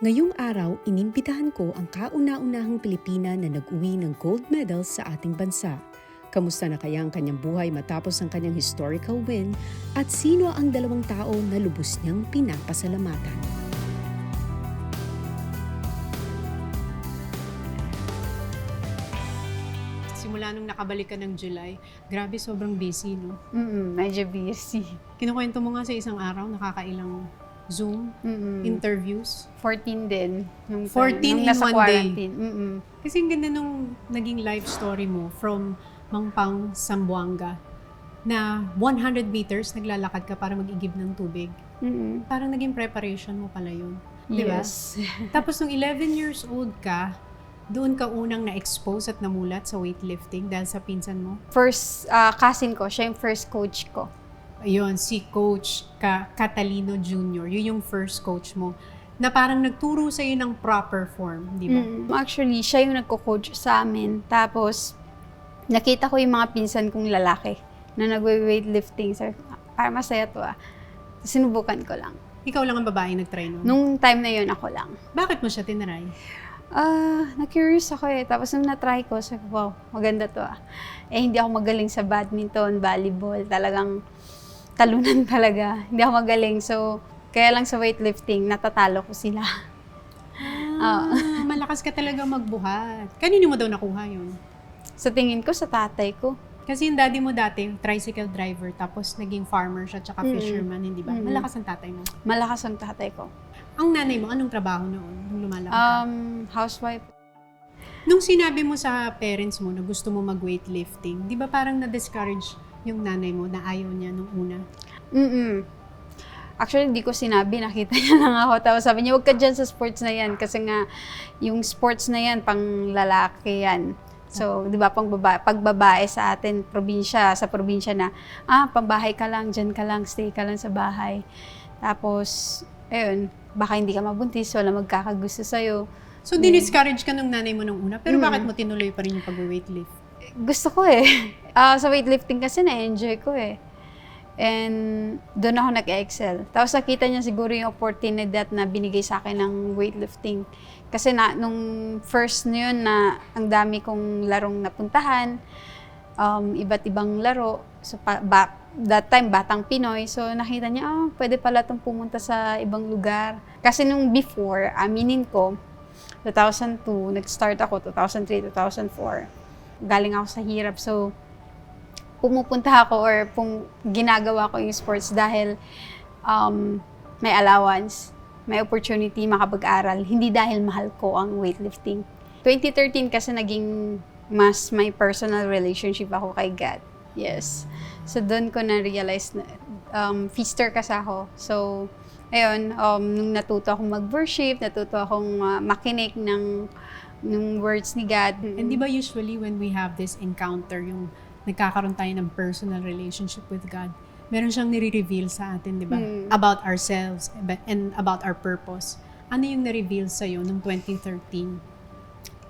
Ngayong araw, inimbitahan ko ang kauna-unahang Pilipina na nag-uwi ng gold medal sa ating bansa. Kamusta na kaya ang kanyang buhay matapos ang kanyang historical win at sino ang dalawang tao na lubos niyang pinapasalamatan? Simula nung nakabalik ka ng July, grabe sobrang busy, no? Medyo busy. Kinukwento mo nga sa isang araw, nakakailang Zoom, interviews. 14 din. 14 in nasa one quarantine. day. Kasi ang ganda nung naging life story mo from Mangpang, Zamboanga, na 100 meters naglalakad ka para mag-igib ng tubig. Parang naging preparation mo pala yun. Diba? Yes. Tapos nung 11 years old ka, doon ka unang na-expose at namulat sa weightlifting dahil sa pinsan mo? First cousin ko, siya yung first coach ko. Ayun, si Coach Catalino Jr., yun yung first coach mo, na parang nagturo sa'yo ng proper form, di ba? Actually, siya yung nagko-coach sa amin. Tapos, nakita ko yung mga pinsan kong lalaki na nagwe-weightlifting. Sabi ko, parang masaya to ah. Sinubukan ko lang. Ikaw lang ang babae nag-try nun? Nung time na yun, ako lang. Bakit mo siya tinry? Na-curious ako eh. Tapos nung na-try ko, sabi ko, wow, maganda to ah. Eh, hindi ako magaling sa badminton, volleyball. Talagang talunan talaga. Hindi ako magaling. So, kaya lang sa weightlifting, natatalo ko sila. Malakas ka talaga magbuhat. Kanino mo daw nakuha yun? Sa tingin ko, sa tatay ko. Kasi yung daddy mo dati, tricycle driver, tapos naging farmer siya, tsaka fisherman, hindi ba? Malakas ang tatay mo. Malakas ang tatay ko. Ang nanay mo, anong trabaho noon nung lumalaki ka? Housewife. Nung sinabi mo sa parents mo na gusto mo mag-weightlifting, di ba parang na-discourage yung nanay mo na ayaw niya nung una? Actually, hindi ko sinabi. Nakita niya lang ako. Tapos sabi niya, huwag ka dyan sa sports na yan. Kasi nga, yung sports na yan, pang lalaki yan. So, di ba, pag babae sa atin, sa probinsya na, pambahay ka lang, dyan ka lang, stay ka lang sa bahay. Tapos, ayun, baka hindi ka mabuntis, wala magkakagusto sa'yo. So, diniscourage ka nung nanay mo nung una, pero bakit mo tinuloy pa rin yung pag-weightlift? Gusto ko eh. Sa weightlifting kasi na-enjoy ko eh. And doon ako nag-excel. Tapos nakita niya siguro yung opportunity na binigay sa akin ng weightlifting. Kasi nung first na yun na ang dami kong larong napuntahan, iba't ibang laro. So, that time, batang Pinoy. So nakita niya, pwede pala itong pumunta sa ibang lugar. Kasi nung before, aminin ko, 2002, nag-start ako, 2003, 2004. Galing ako sa hirap. So, pumupunta ako or ginagawa ko yung sports dahil may allowance, may opportunity makapag-aral. Hindi dahil mahal ko ang weightlifting. 2013 kasi naging mas may personal relationship ako kay God. Yes. So, doon ko na-realize na feaster kasi ako. So, ayun, nung natuto akong mag-worship, natuto akong makinig ng words ni God. And di ba usually when we have this encounter, yung nagkakaroon tayo ng personal relationship with God, meron siyang nire-reveal sa atin, di ba? About ourselves and about our purpose. Ano yung na-reveal sa'yo noong 2013?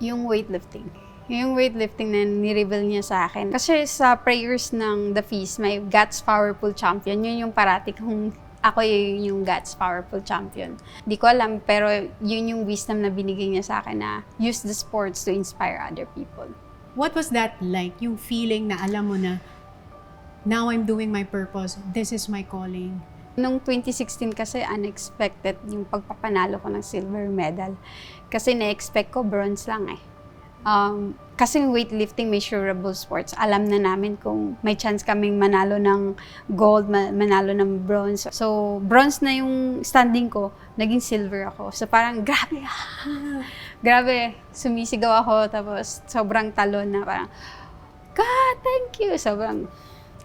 Yung weightlifting. Yung weightlifting na ni-reveal niya sa akin. Kasi sa prayers ng The Feast, may God's Powerful Champion. Yun yung parati kong ako yung God's Powerful Champion. Di ko alam, pero yun yung wisdom na binigay niya sa akin na use the sports to inspire other people. What was that like? Yung feeling na alam mo na, now I'm doing my purpose, this is my calling. Nung 2016 kasi unexpected yung pagpapanalo ko ng silver medal. Kasi na-expect ko bronze lang eh. Kasi weightlifting, measurable sports, alam na namin kung may chance kaming manalo ng gold, manalo ng bronze. So, bronze na yung standing ko, naging silver ako. So, parang grabe, grabe, sumisigaw ako, tapos sobrang talon na parang, God, thank you! Sobrang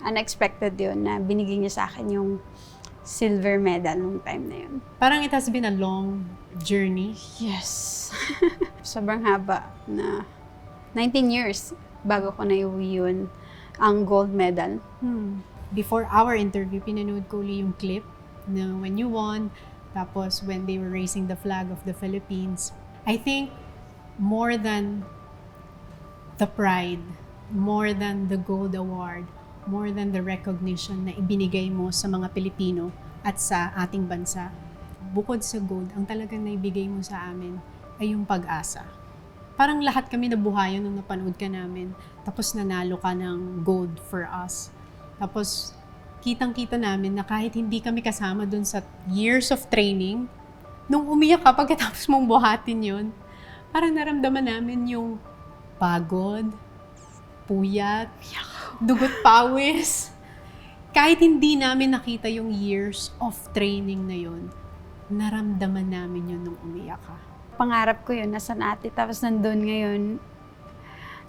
unexpected yun na binigay niya sa akin yung silver medal nung time na yun. Parang it has been a long journey. Yes. Sobrang haba na 19 years bago ko naiuwi yun ang gold medal. Before our interview, pinanood ko ulit yung clip na when you won, tapos when they were raising the flag of the Philippines. I think more than the pride, more than the gold award, more than the recognition na ibinigay mo sa mga Pilipino at sa ating bansa, bukod sa gold, ang talagang naibigay mo sa amin ay yung pag-asa. Parang lahat kami nabuhayan nung napanood ka namin. Tapos nanalo ka ng gold for us. Tapos kitang-kita namin na kahit hindi kami kasama dun sa years of training, nung umiyak ka pagkatapos mong buhatin yun, parang naramdaman namin yung pagod, puyat, dugot pawis. Kahit hindi namin nakita yung years of training na yun, naramdaman namin yun nung umiyak ka. Pangarap ko yun, nasa ate, tapos nandun ngayon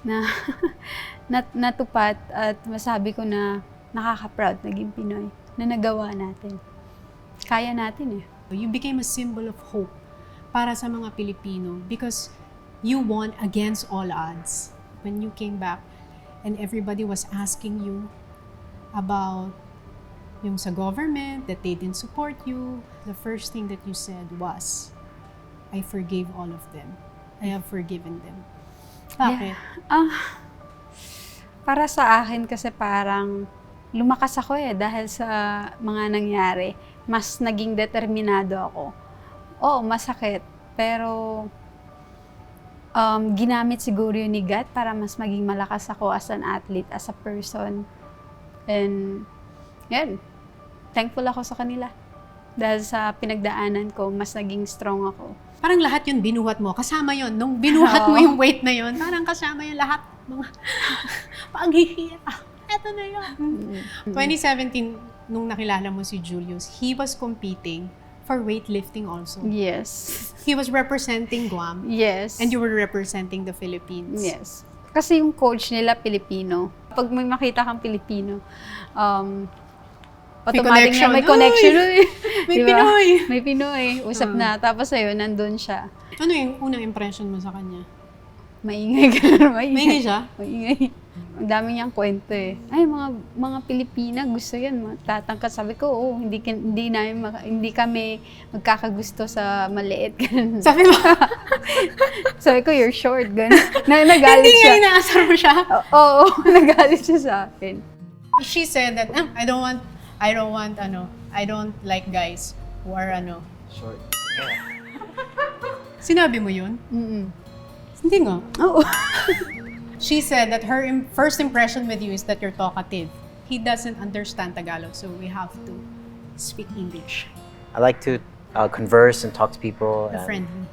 na natupad at masabi ko na nakaka-proud naging Pinoy na nagawa natin. Kaya natin eh. You became a symbol of hope para sa mga Pilipino because you won against all odds. When you came back and everybody was asking you about yung sa government, that they didn't support you, the first thing that you said was, I forgave all of them. I have forgiven them. Bakit? Yeah. Para sa akin kasi parang lumakas ako dahil sa mga nangyari. Mas naging determinado ako. Oo, masakit. Pero ginamit siguro yun ni God para mas maging malakas ako as an athlete, as a person. And yan, thankful ako sa kanila. Dahil sa pinagdaanan ko, mas naging strong ako. Parang lahat yun binuhat mo. Kasama yun. Nung binuhat mo yung weight na yun, parang kasama yung lahat. Mga paghihira. Eto na yun. 2017, nung nakilala mo si Julius, he was competing for weightlifting also. Yes. He was representing Guam. Yes. And you were representing the Philippines. Yes. Kasi yung coach nila, Pilipino. Pag may makita kang Pilipino, automatic na may connection. May diba? Pinoy. May Pinoy. Usap na. Tapos ayun, nandun siya. Ano yung unang impression mo sa kanya? Maingay ka na. Maingay siya? Maingay. Ang dami niyang kwento eh. Ay, mga Pilipina, gusto yan. Tatangkat. Sabi ko, hindi kami magkakagusto sa maliit. Sabi mo? Sabi ko, you're short. Nagalit hindi siya. Hindi nga inaasar mo siya? Oo, nagalit siya sa akin. She said that, I don't like guys who are Short. Sinabi mo yun? Hindi nga. Oo. She said that her first impression with you is that you're talkative. He doesn't understand Tagalog, so we have to speak English. I like to converse and talk to people. You're friendly.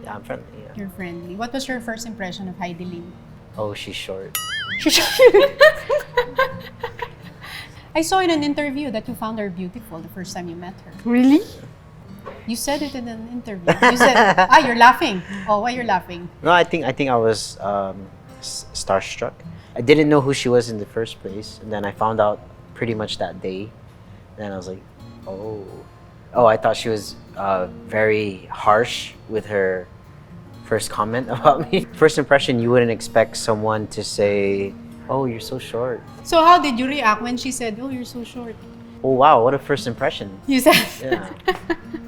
Yeah, I'm friendly. Yeah. You're friendly. What was your first impression of Hidilyn? Oh, she's short. I saw in an interview that you found her beautiful the first time you met her. Really? You said it in an interview. You said, you're laughing. Oh, why you're laughing? No, I think I was starstruck. I didn't know who she was in the first place, and then I found out pretty much that day. Then I was like, oh, I thought she was very harsh with her first comment about me. First impression, you wouldn't expect someone to say, oh, you're so short. So how did you react when she said, oh, you're so short? Oh, wow, what a first impression. You said? Yeah.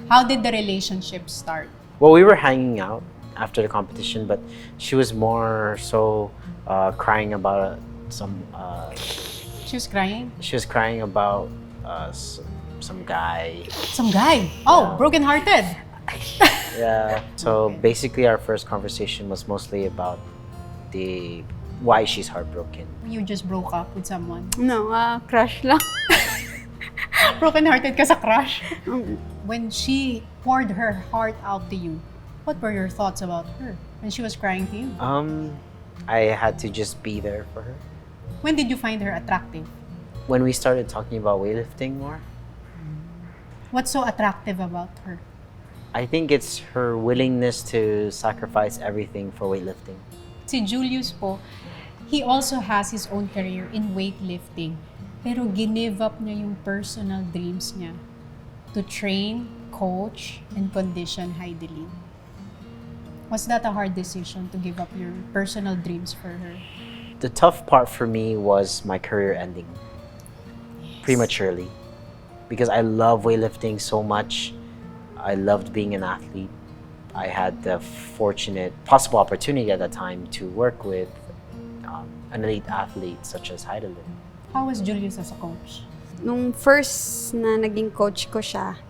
How did the relationship start? Well, we were hanging out after the competition, but she was more so crying about some... She was crying? She was crying about some guy. Some guy? Oh, broken-hearted. Yeah. So basically, our first conversation was mostly about why she's heartbroken. You just broke up with someone. No, crush lang. Broken-hearted ka sa crush? When she poured her heart out to you, what were your thoughts about her when she was crying to you? I had to just be there for her. When did you find her attractive? When we started talking about weightlifting more. What's so attractive about her? I think it's her willingness to sacrifice everything for weightlifting. Si Julius po, he also has his own career in weightlifting. Pero give up niya yung personal dreams niya to train, coach, and condition Hidilyn. Was that a hard decision to give up your personal dreams for her? The tough part for me was my career ending prematurely because I love weightlifting so much. I loved being an athlete. I had the fortunate possible opportunity at that time to work with an elite athlete such as Hidilyn. How was Julius as a coach? Nung first na naging coach ko siya,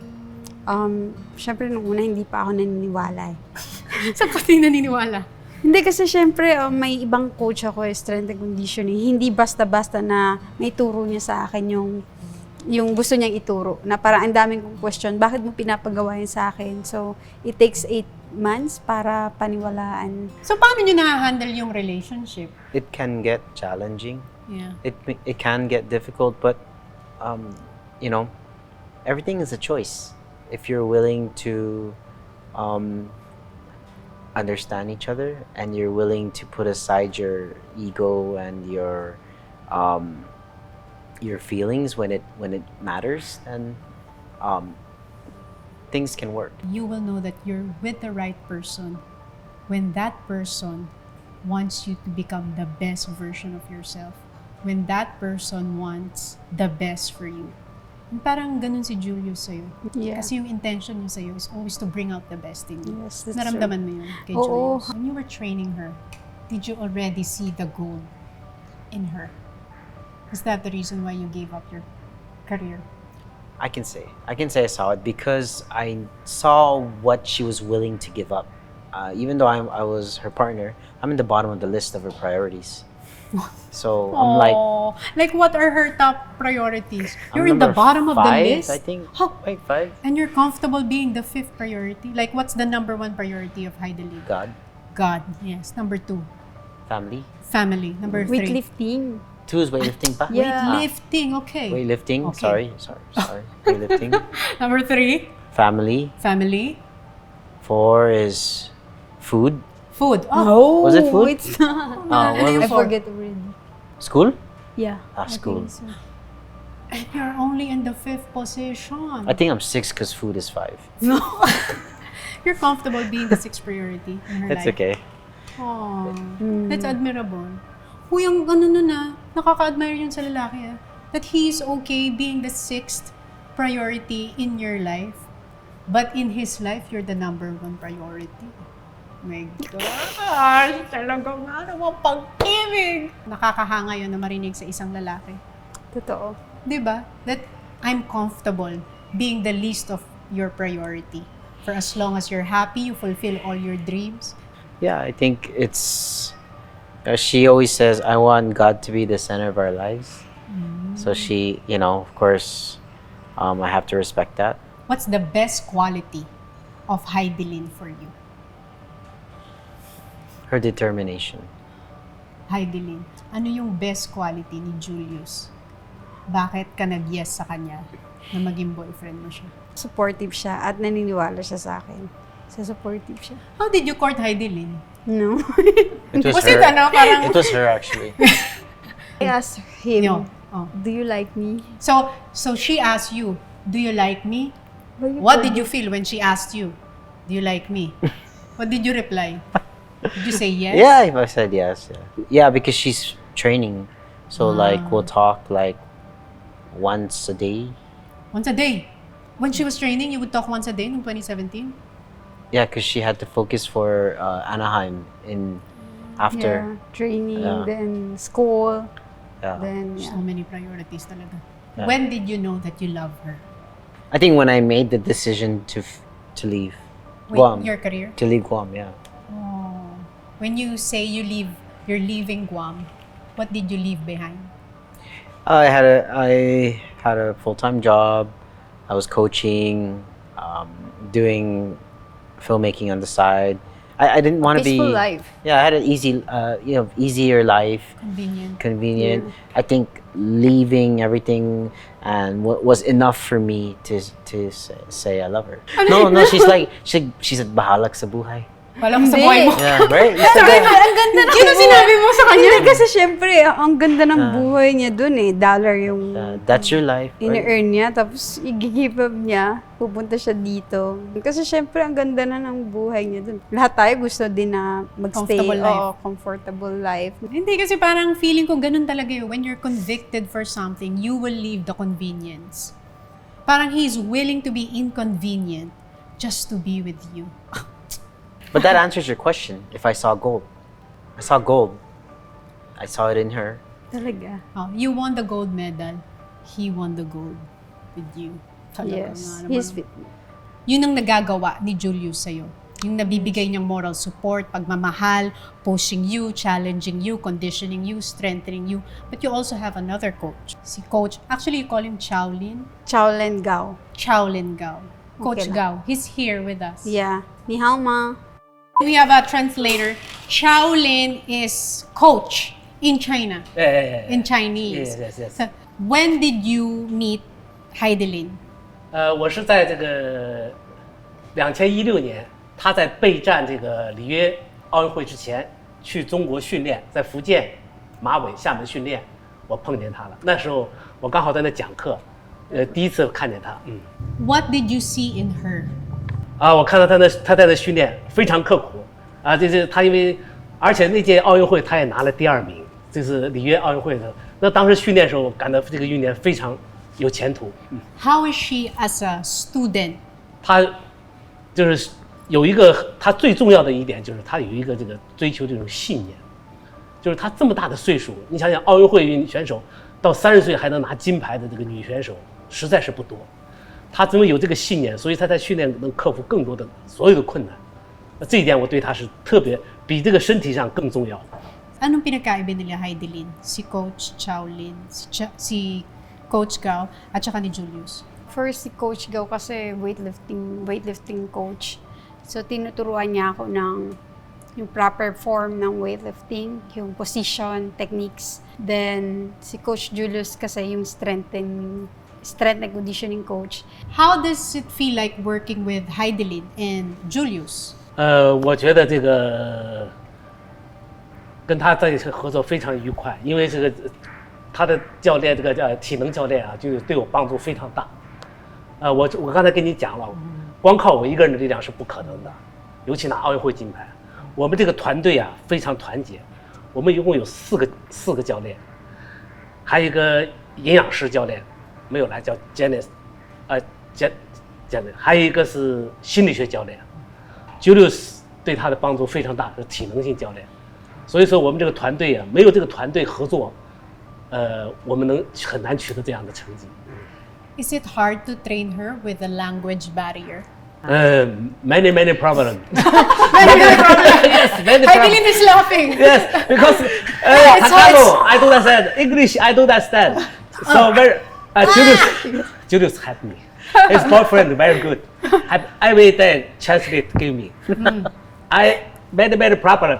Syempre, nung una, hindi pa ako naniniwala eh. Saan ka naniniwala? Hindi kasi syempre, may ibang coach ako, strength and conditioning. Hindi basta-basta na may turo niya sa akin yung gusto niyang ituro. Na parang ang daming kong question, bakit mo pinapagawa yun sa akin? So, it takes 8 months para paniwalaan. So, paano nyo na-handle yung relationship? It can get challenging. Yeah. It can get difficult, but you know, everything is a choice. If you're willing to understand each other and you're willing to put aside your ego and your feelings when it matters, then things can work. You will know that you're with the right person when that person wants you to become the best version of yourself. When that person wants the best for you. And parang ganun si Julius sa'yo. Yeah. Kasi yung intention niya sa'yo is always to bring out the best in you. Yes, that's Naramdaman mo yun kay Oo. Julius. When you were training her, did you already see the goal in her? Is that the reason why you gave up your career? I can say I saw it because I saw what she was willing to give up. Even though I was her partner, I'm in the bottom of the list of her priorities. So I'm like what are her top priorities? I'm You're in the number bottom of the 5, list? I think. How? Wait, 5? And you're comfortable being the 5th priority? Like what's the number 1 priority of Hidilyn? God, God, yes. Number 2, family. family. Number 3, Weightlifting. 2 is weightlifting pa? Yeah. weightlifting. Okay. Weightlifting. Okay. Sorry. Weightlifting. Number 3, Family. family. 4 is food. Food. Oh, No, Was it food? it's not. What ano yung I four? forget already. School? Yeah. School. Okay, so- and you're only in the 5th position. I think I'm 6 because food is 5. No. You're comfortable being the 6th priority in her That's life. okay. Oh, that's admirable. Uy, ang ano nun nakaka-admire yun sa lalaki that he's okay being the 6th priority in your life, but in his life, you're the number 1 priority. My gosh, talaga nga naman pag-ibig. Nakakahanga yun na marinig sa isang lalaki. Totoo. Diba? That I'm comfortable being the least of your priority. For as long as you're happy, you fulfill all your dreams. Yeah, I think it's. She always says, I want God to be the center of our lives. So she, of course, I have to respect that. What's the best quality of Hidilyn for you? Her determination. Hidilyn, ano yung best quality ni Julius? Bakit ka nag-yes sa kanya na maging boyfriend mo siya? Supportive siya at naniniwala siya sa akin. So, supportive siya. How did you court Hidilyn? No. It was Was her. it parang... It was her actually. I asked him, No. Oh. do you like me? So she asked you, do you like me? What did you feel when she asked you, do you like me? What did you reply? Did you say yes? Yeah, if I said yes. Yeah, because she's training. So like we'll talk like once a day. Once a day. When she was training, you would talk once a day in 2017? Yeah, because she had to focus for Anaheim after. Yeah, training, Yeah. then school, Yeah. then So many priorities talaga. Yeah. When did you know that you love her? I think when I made the decision to leave Wait, Guam. your career? To leave Guam, yeah. Oh. When you say you're leaving Guam, what did you leave behind? I had a full-time job. I was coaching, doing filmmaking on the side. I didn't want to be peaceful life. Yeah, I had an easier life, convenient. I think leaving everything and what was enough for me to say I love her. No, she said bahalak sa buhay. Wala ko sa Hindi. buhay mo. Yeah, right? You said that. Ang ganda ng Yun ang sinabi mo sa kanya. Hindi, kasi syempre, ang ganda ng buhay niya dun eh. Dollar yung That's your life. Right? in-earn niya. Tapos, i-give up niya. Pupunta siya dito. Kasi syempre, ang ganda na ng buhay niya dun. Lahat tayo gusto din na magstay. Comfortable life. Oo, comfortable life. Hindi kasi parang feeling ko ganun talaga yun. When you're convicted for something, you will leave the convenience. Parang he's willing to be inconvenient just to be with you. But that answers your question. If I saw gold. I saw gold. I saw it in her. Talaga. Oh, you won the gold medal. He won the gold with you. Talaga Yes. nga naman. He's fit. yun ang nagagawa ni Julius sa'yo. Yung nabibigay niyang moral support, pagmamahal, pushing you, challenging you, conditioning you, strengthening you. But you also have another coach. Si Coach, actually you call him Hidilyn Gao. Hidilyn Gao. Coach Okay Gao. He's here with us. Yeah. Ni hao ma. We have a translator. Hidilyn is coach in China. In Chinese. Yes. So, when did you meet Hidilyn? 我是在这个2016年，他在备战这个里约奥运会之前去中国训练，在福建马尾厦门训练，我碰见他了。那时候我刚好在那讲课，第一次看见他。What did you see in her? 我看到他在那训练非常刻苦啊，这他因为而且那届奥运会他也拿了第2名，就是里约奥运会的。那当时训练的时候，我感到这个运动员非常有前途。How is she as a student? 他就是有一个，他最重要的一点就是他有一个这个追求这种信念，就是他这么大的岁数，你想想奥运会选手到30岁还能拿金牌的这个女选手实在是不多。他因为有这个信念，所以他在训练能克服更多的所有的困难。这一点我对他是特别比这个身体上更重要。Anong pinagkaiba nila Hidilyn? Si Coach Hidilyn, si Coach Gao, at saka ni Julius? First, si Coach Gao kasi weightlifting coach. So, tinuturuan niya ako ng yung proper form ng weightlifting, yung position, techniques. Then, si Coach Julius kasi yung strength and conditioning coach. How does it feel like working with Hidilyn and Julius? 我觉得这个跟他在一起合作非常愉快，因为这个他的教练这个叫体能教练啊，就是对我帮助非常大。我刚才跟你讲了，光靠我一个人的力量是不可能的，尤其拿奥运会金牌。我们这个团队啊非常团结，我们一共有四个教练，还有一个营养师教练没有来，叫 Janice， 还有一个是心理学教练 ，Julius 对他的帮助非常大，是体能性教练。所以说我们这个团队啊，没有这个团队合作，我们很难取得这样的成绩。Is it hard to train her with a language barrier? Many problems. Yes, Hidilyn is laughing. Yes, because Tagalog I don't understand, English I don't understand. So very Julius helped me. His boyfriend very good. Every day translate give me. I many problem.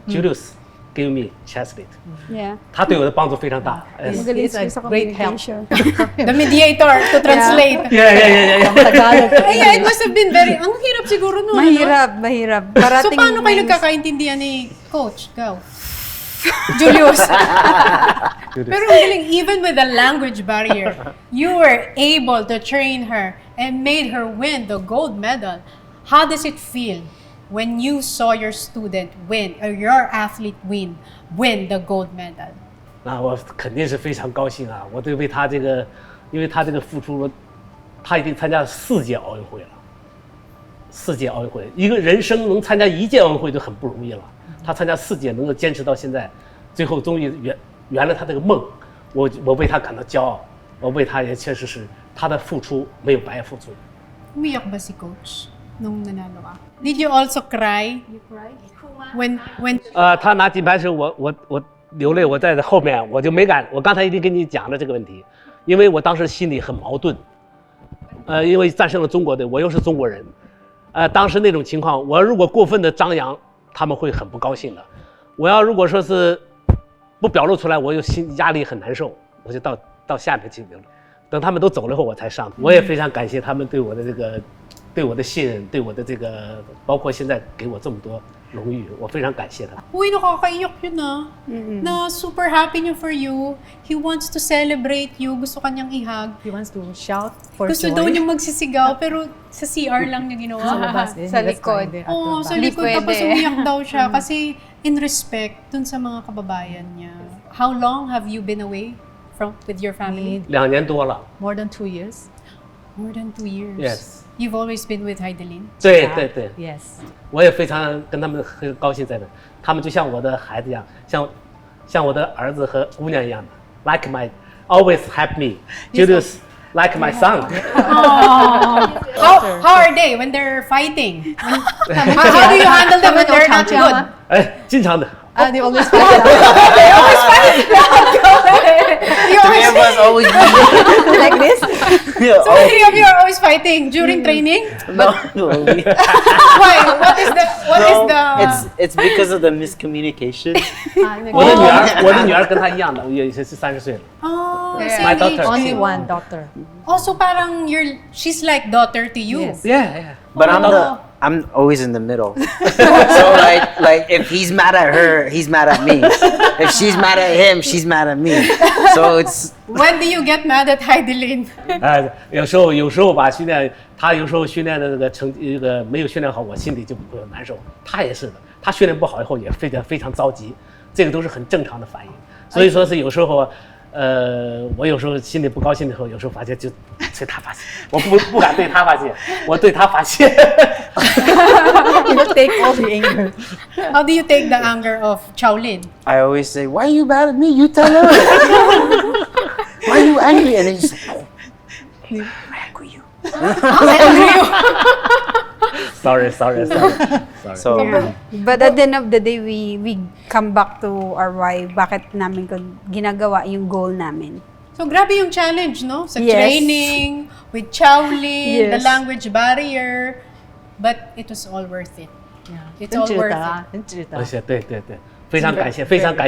Julius give me translate. Yeah. 他对我的帮助非常大。Magaling It's a sa great help. communication. The mediator to translate. Yeah. Tagalog. Ay, it must have been very, ang hirap siguro nun. Mahirap. So, Parating paano kayo nagkakaintindihan ni Coach Gao? Julius. Pero ang galing, even with the language barrier, you were able to train her and made her win the gold medal. How does it feel when you saw your student win, or your athlete win the gold medal? 那我肯定是非常高兴啊！我对为他这个，因为他这个付出，他已经参加了4届奥运会了。4届奥运会，一个人生能参加1届奥运会就很不容易了。他参加4届，能够坚持到现在，最后终于圆了他这个梦。我为他感到骄傲，我为他也确实是他的付出没有白付出。Umiyak ba si Coach nung nanalo ka? Did you also cry? You cried? When 他拿金牌时候，我流泪，我在后面我就没敢。我刚才已经跟你讲了这个问题，因为我当时心里很矛盾。因为战胜了中国队，我又是中国人。当时那种情况，我如果过分的张扬，他们会很不高兴的。我要如果说是不表露出来，我有心压力很难受，我就到下面去流泪。等他们都走了后，我才上。我也非常感谢他们对我的这个。对我的信任，对我的这个，包括现在给我这么多荣誉，我非常感谢他。Uy, nakakaiyak yun ah. Na super happy niya for you. He wants to celebrate you. Gusto kanyang ihag. He wants to shout for Gusto joy. daw niya magsisigaw, pero sa CR lang niya ginawa. Sa labas din. Sa He was likod. crying there at Oo, the sa back. likod. Pwede. Tapos umiyak daw siya kasi in respect dun sa mga kababayan niya. How long have you been away with your family? 2年多了。 More than 2 years. More than 2 years. Yes. You've always been with Hidilyn? 对。 Yes. 我也非常跟他们很高兴在这，他们就像我的孩子一样，像我的儿子和姑娘一样的 ，like my always help me. Julius like my son. How are they when they're fighting? How do you handle them when they're not good? 哎，经常的。 They always fight. Three of us always Like this? So the three of you are always fighting during training? no. Why? What is the It's because of the miscommunication. 我的女儿跟她一样的，也是30岁了。 Oh, Yeah. same My age daughter. Only too. one daughter. Also, parang she's like daughter to you. Yes. Yeah. But I'm always in the middle. So like if he's mad at her, he's mad at me. If she's mad at him, she's mad at me. So it's When do you get mad at Hidilyn? 有时候吧，她有时候训练的这个没有训练好，我心里就会很难受。她也是的，她训练不好以后也非常着急，这个都是很正常的反应。所以说是有时候。我有时候心里不高兴的时候，有时候发泄就对他发泄，我不敢对他发泄，我对他发泄。You don't take all the anger. How do you take the anger of Shaolin? I always say, "Why are you mad at me? You tell her. Why are you angry?" And then she's like, "Oh, I'm angry you." Sorry. So But at the end of the day, we come back to our why, bakit namin ginagawa yung goal namin. So, grabe yung challenge, no? Sa Yes. training, with Shaolin, the Yes. language barrier. But it was all worth it. Yeah. It's all worth it. 很值得。而且对，非常感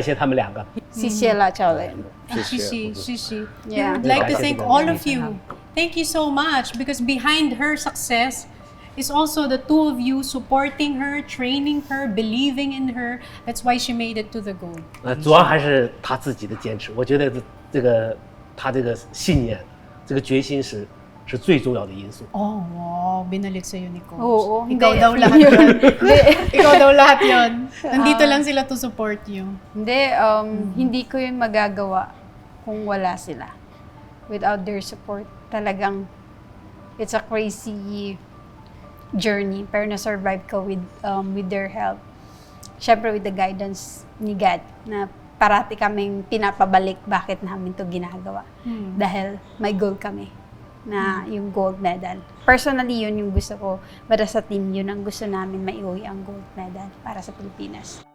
谢他们两个。 Si Sheila Shaolin. Shishi. Yeah. I'd like to thank all of you. Thank you so much because behind her success is also the two of you supporting her, training her, believing in her. That's why she made it to the goal. 主要还是他自己的坚持。我觉得他这个信念，这个决心是最重要的因素。 Oh, wow. Binalit sa'yo ni Coach. Oo, Ikaw hindi. daw lahat yun. Ikaw daw lahat yun. Nandito lang sila to support you. Hindi, hindi ko yun magagawa kung wala sila. Without their support, talagang it's a crazy journey. Pero na-survive ko with their help. Siyempre with the guidance ni God na parati kaming pinapabalik bakit namin to ginagawa. Dahil may goal kami na yung gold medal. Personally, yun yung gusto ko. Para sa team, yun ang gusto namin maiuwi ang gold medal para sa Pilipinas.